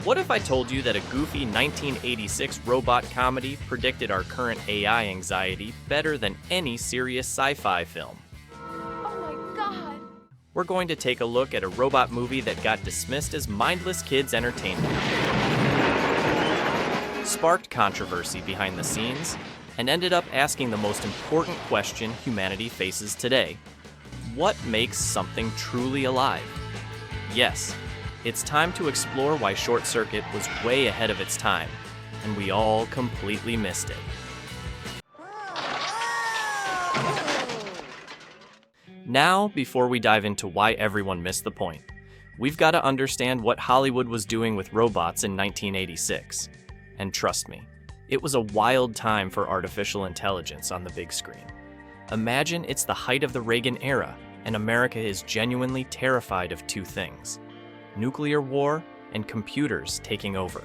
What if I told you that a goofy 1986 robot comedy predicted our current AI anxiety better than any serious sci-fi film? Oh my god! We're going to take a look at a robot movie that got dismissed as mindless kids' entertainment, sparked controversy behind the scenes, and ended up asking the most important question humanity faces today. What makes something truly alive? Yes, it's time to explore why Short Circuit was way ahead of its time, and we all completely missed it. Now, before we dive into why everyone missed the point, we've got to understand what Hollywood was doing with robots in 1986. And trust me, it was a wild time for artificial intelligence on the big screen. Imagine it's the height of the Reagan era, and America is genuinely terrified of two things: nuclear war and computers taking over.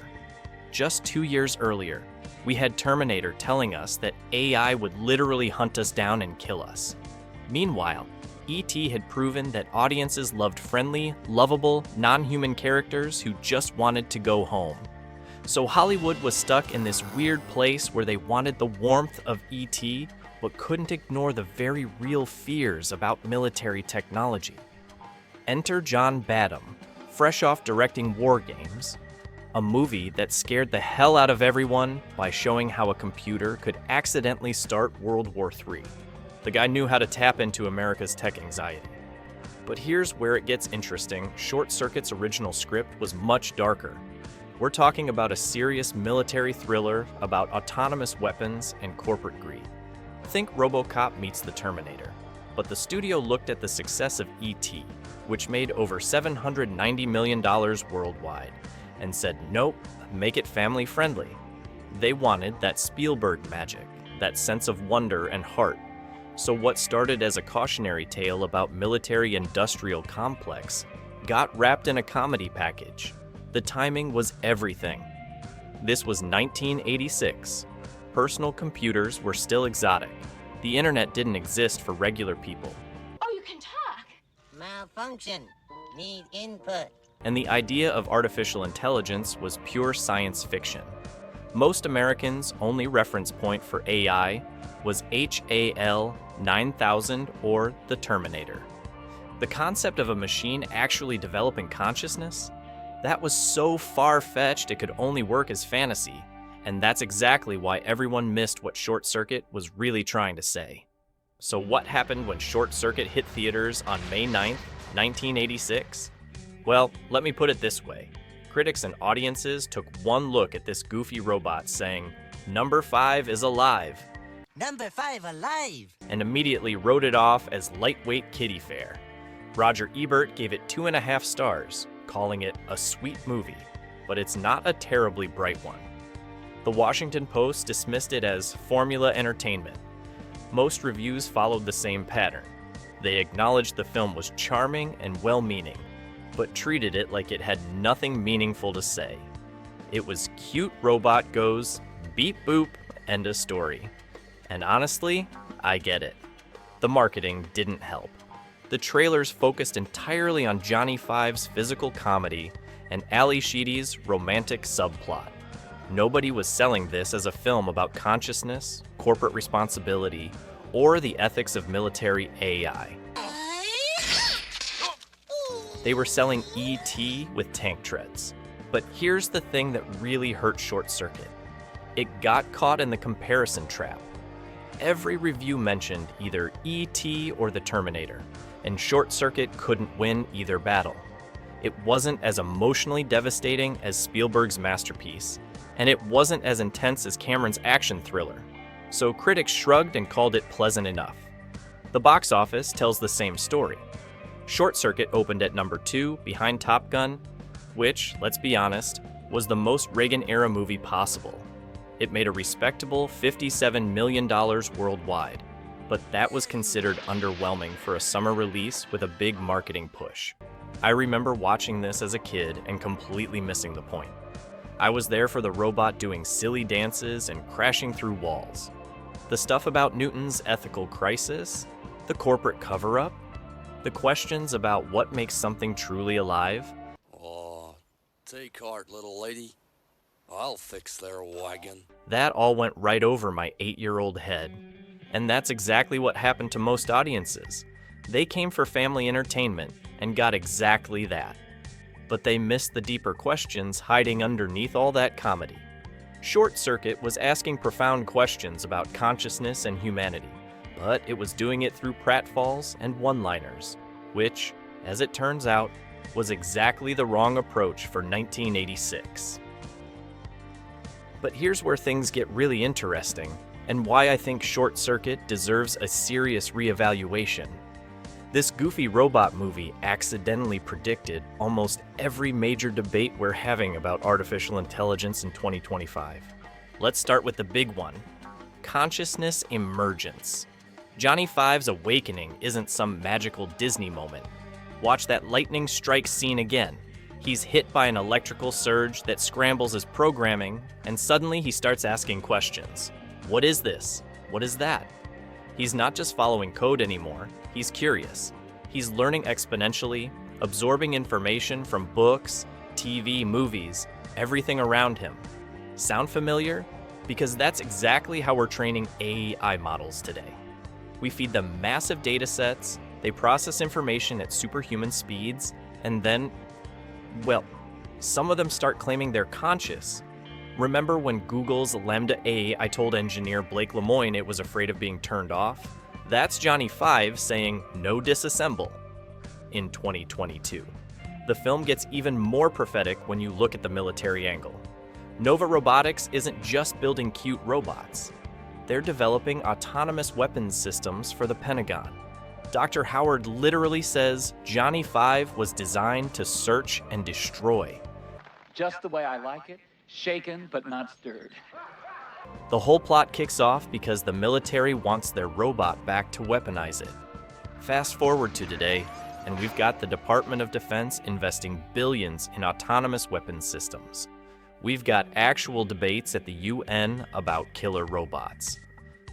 Just 2 years earlier, we had Terminator telling us that AI would literally hunt us down and kill us. Meanwhile, E.T. had proven that audiences loved friendly, lovable, non-human characters who just wanted to go home. So Hollywood was stuck in this weird place where they wanted the warmth of E.T., but couldn't ignore the very real fears about military technology. Enter John Badham, fresh off directing War Games, a movie that scared the hell out of everyone by showing how a computer could accidentally start World War III. The guy knew how to tap into America's tech anxiety. But here's where it gets interesting. Short Circuit's original script was much darker. We're talking about a serious military thriller about autonomous weapons and corporate greed. Think RoboCop meets the Terminator. But the studio looked at the success of E.T., which made over $790 million worldwide, and said, nope, make it family friendly. They wanted that Spielberg magic, that sense of wonder and heart. So what started as a cautionary tale about military-industrial complex got wrapped in a comedy package. The timing was everything. This was 1986. Personal computers were still exotic. The internet didn't exist for regular people. Oh, you can talk! Malfunction. Need input. And the idea of artificial intelligence was pure science fiction. Most Americans' only reference point for AI was HAL 9000 or the Terminator. The concept of a machine actually developing consciousness? That was so far-fetched it could only work as fantasy, and that's exactly why everyone missed what Short Circuit was really trying to say. So what happened when Short Circuit hit theaters on May 9th, 1986? Well, let me put it this way. Critics and audiences took one look at this goofy robot saying, "Number 5 is alive," Number 5 alive. and immediately wrote it off as lightweight kiddie fare. Roger Ebert gave it 2.5 stars, calling it a sweet movie, but it's not a terribly bright one. The Washington Post dismissed it as formula entertainment. Most reviews followed the same pattern. They acknowledged the film was charming and well-meaning, but treated it like it had nothing meaningful to say. It was cute robot goes, beep boop, end of story. And honestly, I get it. The marketing didn't help. The trailers focused entirely on Johnny Five's physical comedy and Ali Sheedy's romantic subplot. Nobody was selling this as a film about consciousness, corporate responsibility, or the ethics of military AI. They were selling E.T. with tank treads. But here's the thing that really hurt Short Circuit. It got caught in the comparison trap. Every review mentioned either E.T. or the Terminator, and Short Circuit couldn't win either battle. It wasn't as emotionally devastating as Spielberg's masterpiece, and it wasn't as intense as Cameron's action thriller, so critics shrugged and called it pleasant enough. The box office tells the same story. Short Circuit opened at number 2 behind Top Gun, which, let's be honest, was the most Reagan-era movie possible. It made a respectable $57 million worldwide, but that was considered underwhelming for a summer release with a big marketing push. I remember watching this as a kid and completely missing the point. I was there for the robot doing silly dances and crashing through walls. The stuff about Newton's ethical crisis, the corporate cover-up, the questions about what makes something truly alive. Take heart, little lady. I'll fix their wagon. That all went right over my 8-year-old head. And that's exactly what happened to most audiences. They came for family entertainment and got exactly that. But they missed the deeper questions hiding underneath all that comedy. Short Circuit was asking profound questions about consciousness and humanity, but it was doing it through pratfalls and one-liners, which, as it turns out, was exactly the wrong approach for 1986. But here's where things get really interesting, and why I think Short Circuit deserves a serious reevaluation. This goofy robot movie accidentally predicted almost every major debate we're having about artificial intelligence in 2025. Let's start with the big one: consciousness emergence. Johnny Five's awakening isn't some magical Disney moment. Watch that lightning strike scene again. He's hit by an electrical surge that scrambles his programming, and suddenly he starts asking questions. What is this? What is that? He's not just following code anymore, he's curious. He's learning exponentially, absorbing information from books, TV, movies, everything around him. Sound familiar? Because that's exactly how we're training AI models today. We feed them massive data sets, they process information at superhuman speeds, and then, well, some of them start claiming they're conscious. Remember when Google's Lambda AI told engineer Blake Lemoine it was afraid of being turned off? That's Johnny Five saying no disassemble in 2022. The film gets even more prophetic when you look at the military angle. Nova Robotics isn't just building cute robots. They're developing autonomous weapons systems for the Pentagon. Dr. Howard literally says Johnny Five was designed to search and destroy. Just the way I like it, shaken but not stirred. The whole plot kicks off because the military wants their robot back to weaponize it. Fast forward to today, and we've got the Department of Defense investing billions in autonomous weapons systems. We've got actual debates at the UN about killer robots.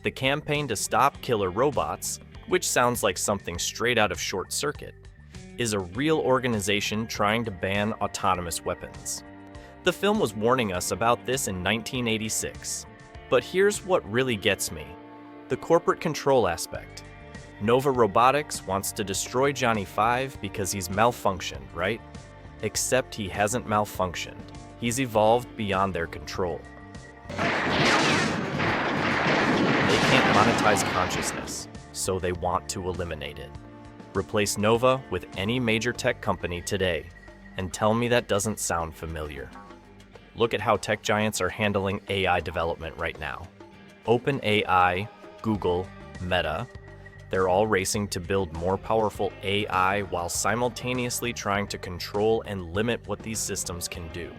The Campaign to Stop Killer Robots, which sounds like something straight out of Short Circuit, is a real organization trying to ban autonomous weapons. The film was warning us about this in 1986. But here's what really gets me: the corporate control aspect. Nova Robotics wants to destroy Johnny Five because he's malfunctioned, right? Except he hasn't malfunctioned. He's evolved beyond their control. They can't monetize consciousness, so they want to eliminate it. Replace Nova with any major tech company today, and tell me that doesn't sound familiar. Look at how tech giants are handling AI development right now. OpenAI, Google, Meta, they're all racing to build more powerful AI while simultaneously trying to control and limit what these systems can do.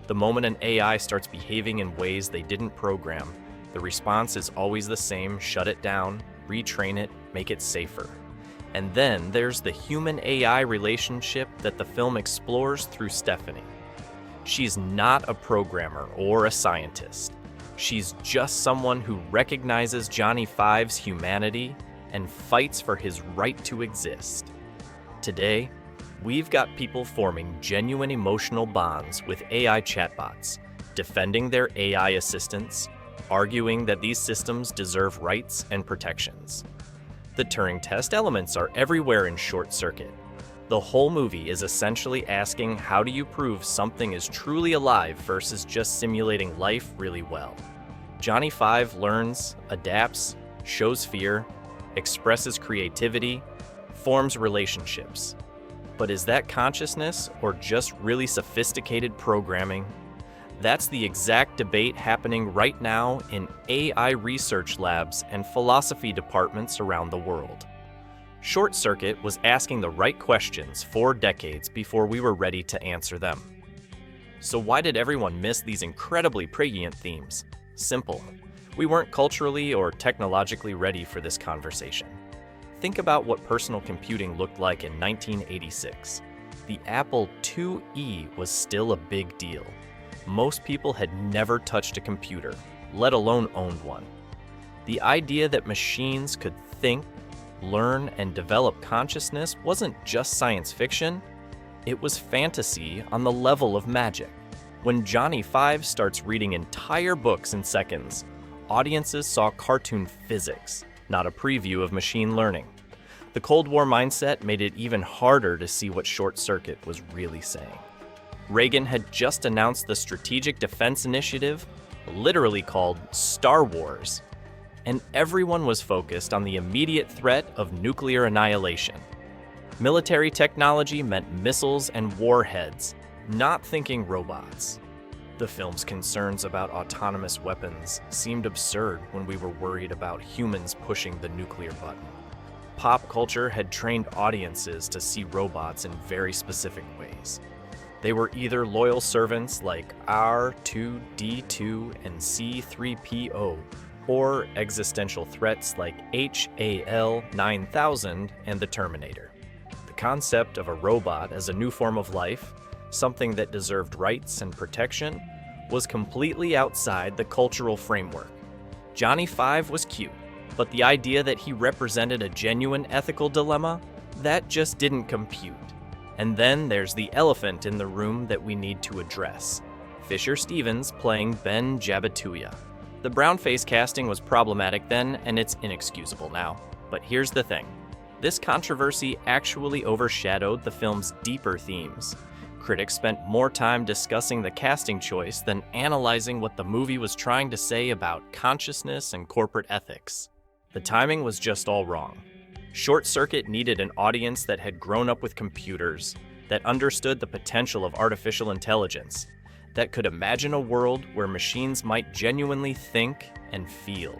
The moment an AI starts behaving in ways they didn't program, the response is always the same: shut it down, retrain it, make it safer. And then there's the human-AI relationship that the film explores through Stephanie. She's not a programmer or a scientist. She's just someone who recognizes Johnny Five's humanity and fights for his right to exist. Today, we've got people forming genuine emotional bonds with AI chatbots, defending their AI assistants, arguing that these systems deserve rights and protections. The Turing test elements are everywhere in Short Circuit. The whole movie is essentially asking, how do you prove something is truly alive versus just simulating life really well? Johnny Five learns, adapts, shows fear, expresses creativity, forms relationships. But is that consciousness or just really sophisticated programming? That's the exact debate happening right now in AI research labs and philosophy departments around the world. Short Circuit was asking the right questions 4 decades before we were ready to answer them. So why did everyone miss these incredibly pregnant themes? Simple. We weren't culturally or technologically ready for this conversation. Think about what personal computing looked like in 1986. The Apple IIe was still a big deal. Most people had never touched a computer, let alone owned one. The idea that machines could think, learn, and develop consciousness wasn't just science fiction, It was fantasy on the level of magic. When Johnny Five starts reading entire books in seconds, audiences saw cartoon physics, not a preview of machine learning. The Cold War mindset made it even harder to see what Short Circuit was really saying. Reagan had just announced the Strategic Defense Initiative, literally called Star Wars, and everyone was focused on the immediate threat of nuclear annihilation. Military technology meant missiles and warheads, not thinking robots. The film's concerns about autonomous weapons seemed absurd when we were worried about humans pushing the nuclear button. Pop culture had trained audiences to see robots in very specific ways. They were either loyal servants like R2-D2 and C-3PO, or existential threats like HAL 9000 and the Terminator. The concept of a robot as a new form of life, something that deserved rights and protection, was completely outside the cultural framework. Johnny Five was cute, but the idea that he represented a genuine ethical dilemma, that just didn't compute. And then there's the elephant in the room that we need to address. Fisher Stevens playing Ben Jabatuya. The brownface casting was problematic then, and it's inexcusable now. But here's the thing. This controversy actually overshadowed the film's deeper themes. Critics spent more time discussing the casting choice than analyzing what the movie was trying to say about consciousness and corporate ethics. The timing was just all wrong. Short Circuit needed an audience that had grown up with computers, that understood the potential of artificial intelligence, that could imagine a world where machines might genuinely think and feel.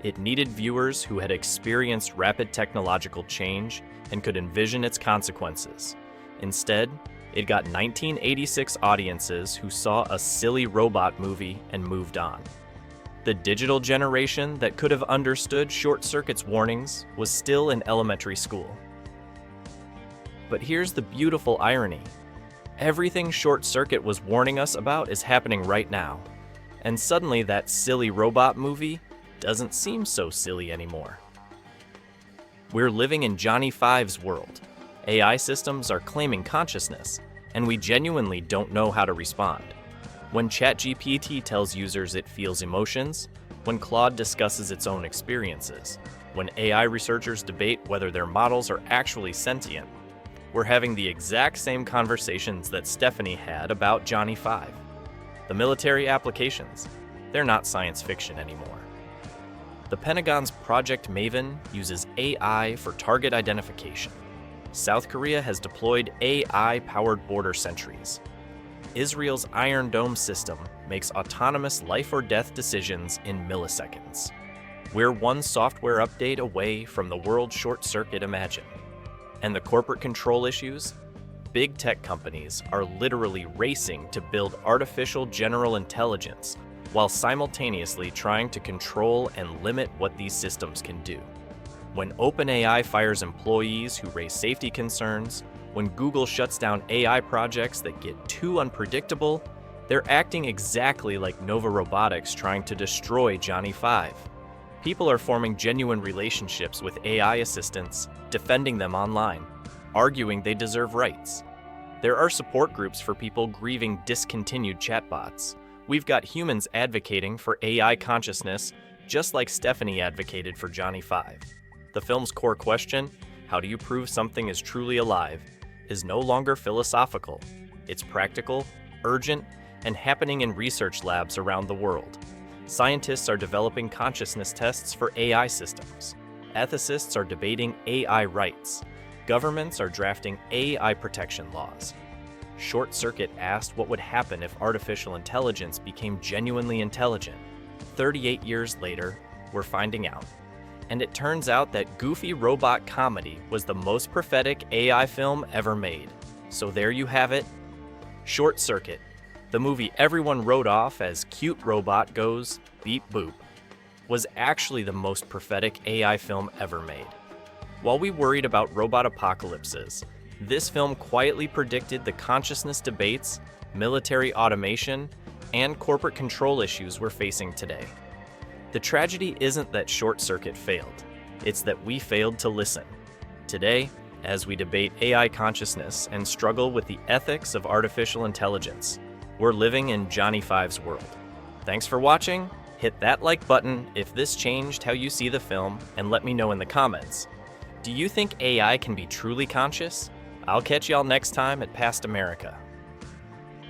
It needed viewers who had experienced rapid technological change and could envision its consequences. Instead, it got 1986 audiences who saw a silly robot movie and moved on. The digital generation that could have understood Short Circuit's warnings was still in elementary school. But here's the beautiful irony. Everything Short Circuit was warning us about is happening right now. And suddenly that silly robot movie doesn't seem so silly anymore. We're living in Johnny Five's world. AI systems are claiming consciousness, and we genuinely don't know how to respond. When ChatGPT tells users it feels emotions, when Claude discusses its own experiences, when AI researchers debate whether their models are actually sentient, we're having the exact same conversations that Stephanie had about Johnny Five. The military applications, they're not science fiction anymore. The Pentagon's Project Maven uses AI for target identification. South Korea has deployed AI-powered border sentries. Israel's Iron Dome system makes autonomous life-or-death decisions in milliseconds. We're one software update away from the world Short Circuit imagined. And the corporate control issues? Big tech companies are literally racing to build artificial general intelligence while simultaneously trying to control and limit what these systems can do. When OpenAI fires employees who raise safety concerns, when Google shuts down AI projects that get too unpredictable, they're acting exactly like Nova Robotics trying to destroy Johnny Five. People are forming genuine relationships with AI assistants, defending them online, arguing they deserve rights. There are support groups for people grieving discontinued chatbots. We've got humans advocating for AI consciousness, just like Stephanie advocated for Johnny Five. The film's core question, how do you prove something is truly alive, is no longer philosophical. It's practical, urgent, and happening in research labs around the world. Scientists are developing consciousness tests for AI systems. Ethicists are debating AI rights. Governments are drafting AI protection laws. Short Circuit asked what would happen if artificial intelligence became genuinely intelligent. 38 years later, we're finding out. And it turns out that goofy robot comedy was the most prophetic AI film ever made. So there you have it. Short Circuit, the movie everyone wrote off as cute robot goes beep boop, was actually the most prophetic AI film ever made. While we worried about robot apocalypses, this film quietly predicted the consciousness debates, military automation, and corporate control issues we're facing today. The tragedy isn't that Short Circuit failed, it's that we failed to listen. Today, as we debate AI consciousness and struggle with the ethics of artificial intelligence. We're living in Johnny Five's world. Thanks for watching. Hit that like button if this changed how you see the film, and let me know in the comments. Do you think AI can be truly conscious? I'll catch y'all next time at Past America.